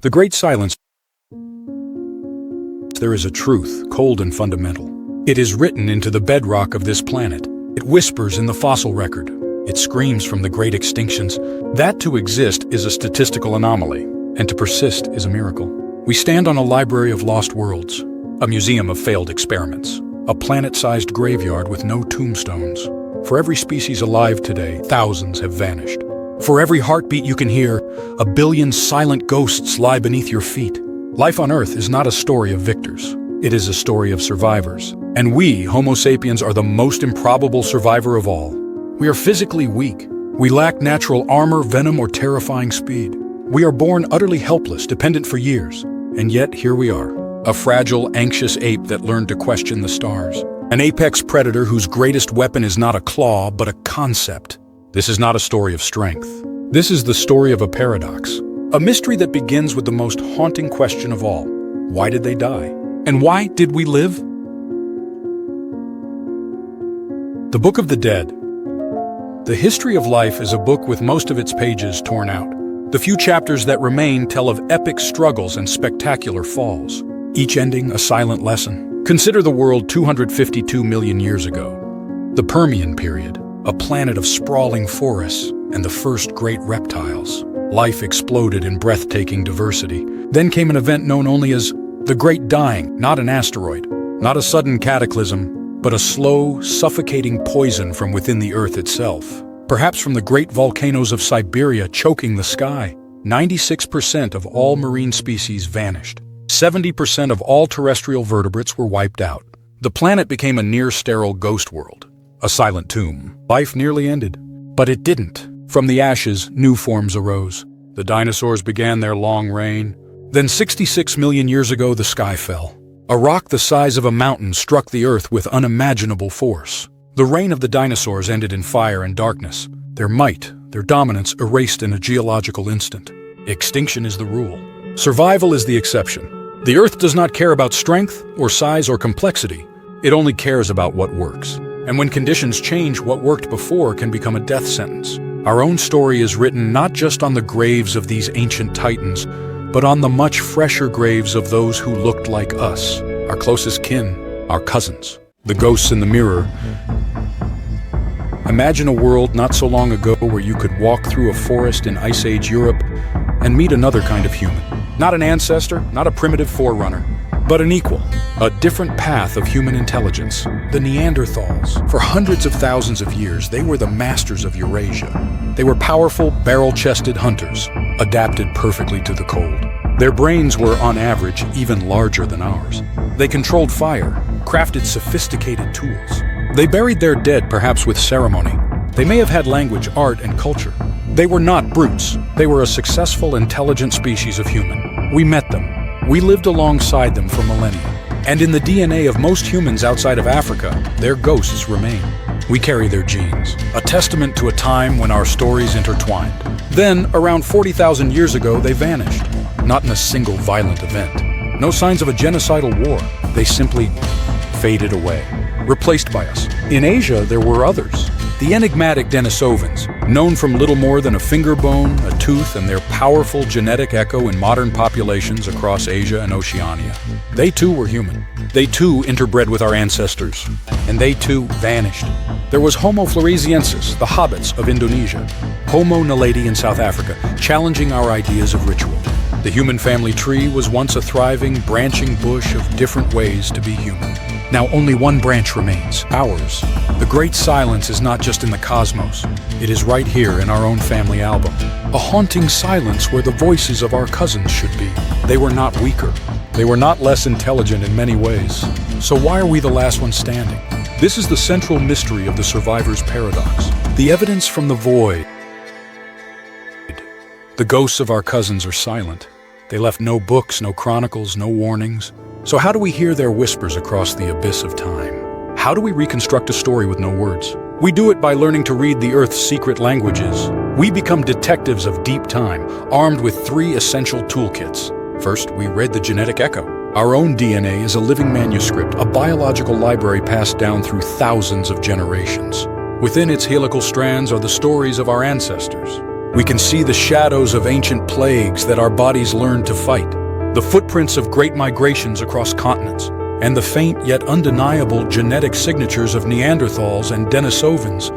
The great silence. There is a truth, cold and fundamental. It is written into the bedrock of this planet. It whispers in the fossil record. It screams from the great extinctions. That to exist is a statistical anomaly, and to persist is a miracle. We stand on a library of lost worlds, a museum of failed experiments, a planet-sized graveyard with no tombstones. For every species alive today, thousands have vanished. For every heartbeat you can hear, a billion silent ghosts lie beneath your feet. Life on Earth is not a story of victors. It is a story of survivors. And we, Homo Sapiens, are the most improbable survivor of all. We are physically weak. We lack natural armor, venom, or terrifying speed. We are born utterly helpless, dependent for years. And yet, here we are. A fragile, anxious ape that learned to question the stars. An apex predator whose greatest weapon is not a claw, but a concept. This is not a story of strength. This is the story of a paradox. A mystery that begins with the most haunting question of all. Why did they die? And why did we live? The Book of the Dead. The history of life is a book with most of its pages torn out. The few chapters that remain tell of epic struggles and spectacular falls, each ending a silent lesson. Consider the world 252 million years ago. The Permian period, a planet of sprawling forests and the first great reptiles. Life exploded in breathtaking diversity. Then came an event known only as the Great Dying, not an asteroid, not a sudden cataclysm, but a slow, suffocating poison from within the Earth itself. Perhaps from the great volcanoes of Siberia choking the sky. 96% of all marine species vanished. 70% of all terrestrial vertebrates were wiped out. The planet became a near-sterile ghost world, a silent tomb. Life nearly ended, but it didn't. From the ashes, new forms arose. The dinosaurs began their long reign. Then 66 million years ago, the sky fell. A rock the size of a mountain struck the Earth with unimaginable force. The reign of the dinosaurs ended in fire and darkness. Their might, their dominance erased in a geological instant. Extinction is the rule. Survival is the exception. The Earth does not care about strength or size or complexity. It only cares about what works. And when conditions change, what worked before can become a death sentence. Our own story is written not just on the graves of these ancient titans, but on the much fresher graves of those who looked like us, our closest kin, our cousins, the ghosts in the mirror. Imagine a world not so long ago where you could walk through a forest in Ice Age Europe and meet another kind of human. Not an ancestor, not a primitive forerunner, but an equal, a different path of human intelligence. The Neanderthals. For hundreds of thousands of years, they were the masters of Eurasia. They were powerful, barrel-chested hunters, adapted perfectly to the cold. Their brains were, on average, even larger than ours. They controlled fire, crafted sophisticated tools. They buried their dead, perhaps with ceremony. They may have had language, art, and culture. They were not brutes. They were a successful, intelligent species of human. We met them. We lived alongside them for millennia. And in the DNA of most humans outside of Africa, their ghosts remain. We carry their genes, a testament to a time when our stories intertwined. Then, around 40,000 years ago, they vanished. Not in a single violent event. No signs of a genocidal war. They simply faded away, replaced by us. In Asia, there were others. The enigmatic Denisovans, known from little more than a finger bone, a tooth, and their powerful genetic echo in modern populations across Asia and Oceania. They too were human. They too interbred with our ancestors. And they too vanished. There was Homo floresiensis, the hobbits of Indonesia. Homo naledi in South Africa, challenging our ideas of ritual. The human family tree was once a thriving, branching bush of different ways to be human. Now only one branch remains, ours. The great silence is not just in the cosmos. It is right here in our own family album. A haunting silence where the voices of our cousins should be. They were not weaker. They were not less intelligent in many ways. So why are we the last one standing? This is the central mystery of the survivor's paradox. The evidence from the void. The ghosts of our cousins are silent. They left no books, no chronicles, no warnings. So how do we hear their whispers across the abyss of time? How do we reconstruct a story with no words? We do it by learning to read the Earth's secret languages. We become detectives of deep time, armed with 3 essential toolkits. First, we read the genetic echo. Our own DNA is a living manuscript, a biological library passed down through thousands of generations. Within its helical strands are the stories of our ancestors. We can see the shadows of ancient plagues that our bodies learned to fight, the footprints of great migrations across continents, and the faint yet undeniable genetic signatures of Neanderthals and Denisovans,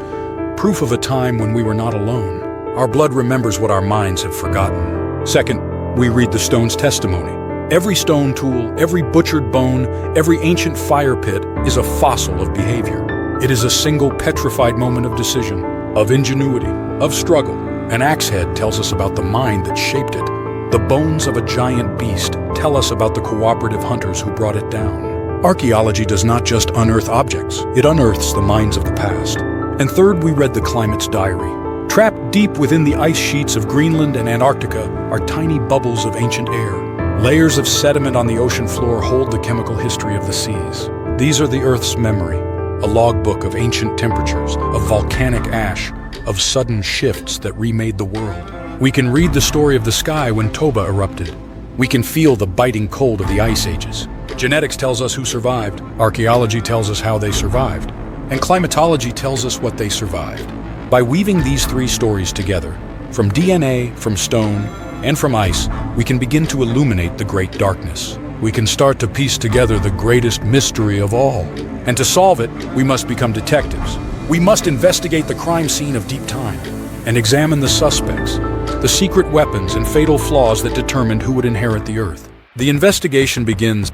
proof of a time when we were not alone. Our blood remembers what our minds have forgotten. Second, we read the stone's testimony. Every stone tool, every butchered bone, every ancient fire pit is a fossil of behavior. It is a single petrified moment of decision, of ingenuity, of struggle. An axe head tells us about the mind that shaped it. The bones of a giant beast tell us about the cooperative hunters who brought it down. Archaeology does not just unearth objects, it unearths the minds of the past. And third, we read the climate's diary. Trapped deep within the ice sheets of Greenland and Antarctica are tiny bubbles of ancient air. Layers of sediment on the ocean floor hold the chemical history of the seas. These are the Earth's memory, a logbook of ancient temperatures, of volcanic ash, of sudden shifts that remade the world. We can read the story of the sky when Toba erupted. We can feel the biting cold of the ice ages. Genetics tells us who survived, archaeology tells us how they survived, and climatology tells us what they survived. By weaving these three stories together, from DNA, from stone, and from ice, we can begin to illuminate the great darkness. We can start to piece together the greatest mystery of all. And to solve it, we must become detectives. We must investigate the crime scene of deep time and examine the suspects, the secret weapons and fatal flaws that determined who would inherit the Earth. The investigation begins.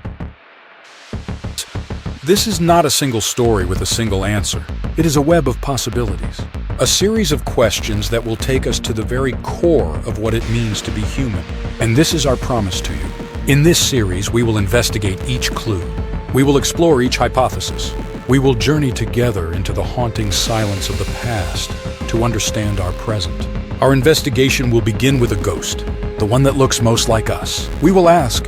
This is not a single story with a single answer. It is a web of possibilities. A series of questions that will take us to the very core of what it means to be human. And this is our promise to you. In this series, we will investigate each clue. We will explore each hypothesis. We will journey together into the haunting silence of the past to understand our present. Our investigation will begin with a ghost, the one that looks most like us. We will ask,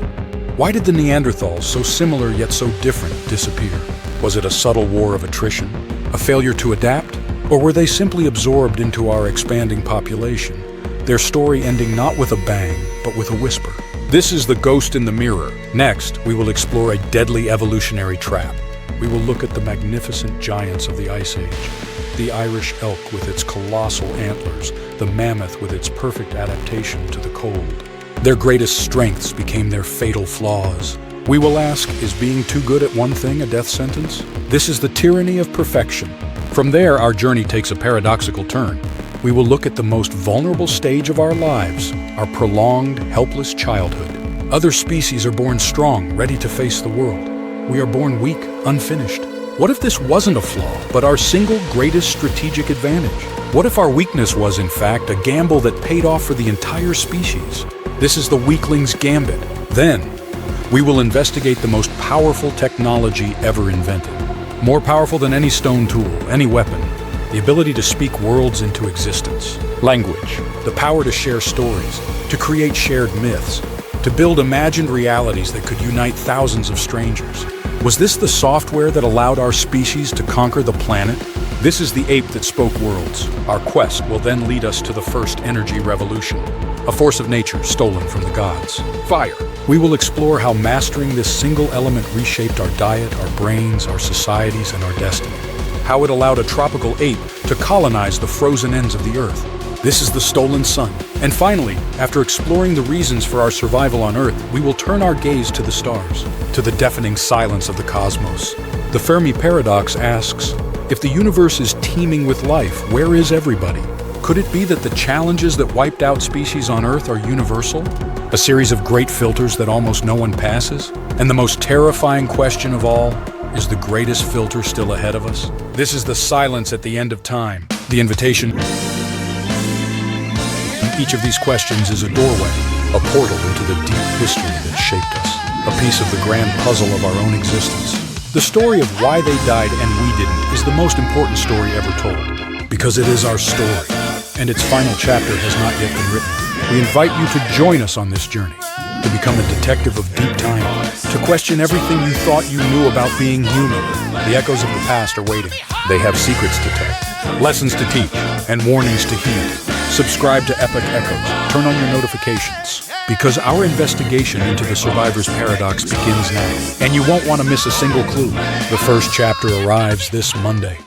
why did the Neanderthals, so similar yet so different, disappear? Was it a subtle war of attrition, a failure to adapt? Or were they simply absorbed into our expanding population, their story ending not with a bang, but with a whisper? This is the ghost in the mirror. Next, we will explore a deadly evolutionary trap. We will look at the magnificent giants of the Ice Age, the Irish elk with its colossal antlers, the mammoth with its perfect adaptation to the cold. Their greatest strengths became their fatal flaws. We will ask, is being too good at one thing a death sentence? This is the tyranny of perfection. From there, our journey takes a paradoxical turn. We will look at the most vulnerable stage of our lives, our prolonged, helpless childhood. Other species are born strong, ready to face the world. We are born weak, unfinished. What if this wasn't a flaw, but our single greatest strategic advantage? What if our weakness was, in fact, a gamble that paid off for the entire species? This is the weakling's gambit. Then, we will investigate the most powerful technology ever invented. More powerful than any stone tool, any weapon. The ability to speak worlds into existence. Language, the power to share stories, to create shared myths, to build imagined realities that could unite thousands of strangers. Was this the software that allowed our species to conquer the planet? This is the ape that spoke worlds. Our quest will then lead us to the first energy revolution, a force of nature stolen from the gods. Fire. We will explore how mastering this single element reshaped our diet, our brains, our societies, and our destiny. How it allowed a tropical ape to colonize the frozen ends of the Earth. This is the stolen sun. And finally, after exploring the reasons for our survival on Earth, we will turn our gaze to the stars, to the deafening silence of the cosmos. The Fermi paradox asks, if the universe is teeming with life, where is everybody? Could it be that the challenges that wiped out species on Earth are universal? A series of great filters that almost no one passes? And the most terrifying question of all, is the greatest filter still ahead of us? This is the silence at the end of time. The invitation. Each of these questions is a doorway, a portal into the deep history that shaped us, a piece of the grand puzzle of our own existence. The story of why they died and we didn't is the most important story ever told, because it is our story, and its final chapter has not yet been written. We invite you to join us on this journey, to become a detective of deep time, to question everything you thought you knew about being human. The echoes of the past are waiting. They have secrets to tell, lessons to teach, and warnings to heed. Subscribe to Epoch Echoes. Turn on your notifications, because our investigation into the survivor's paradox begins now, and you won't want to miss a single clue. The first chapter arrives this Monday.